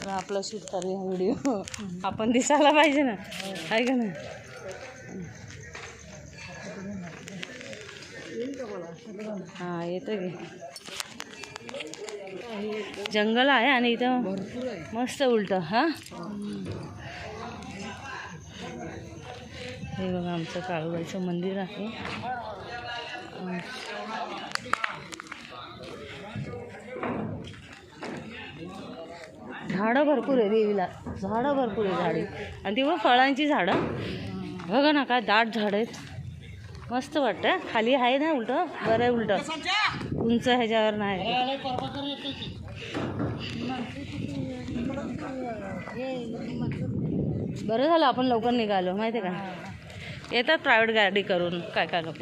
आपला शूट करूया व्हिडिओ. आपण दिसायला पाहिजे ना, आहे का ना. हां येतं की. जंगल आहे आणि इथं मस्त उलटं. हां हे बघा आमचं काळूबाईचं मंदिर आहे. झाडं भरपूर आहे देवीला, झाडं भरपूर आहे झाडे. आणि ती बघ फळांची झाडं बघा ना, काय दाट झाडं आहेत. मस्त वाटतं. खाली आहे ना उलटं, बरं आहे उलटं, उंच ह्याच्यावर नाही. बरं झालं आपण लवकर निघालो, माहिती आहे का. येतात प्रायव्हेट गाडी करून काय काय लोक.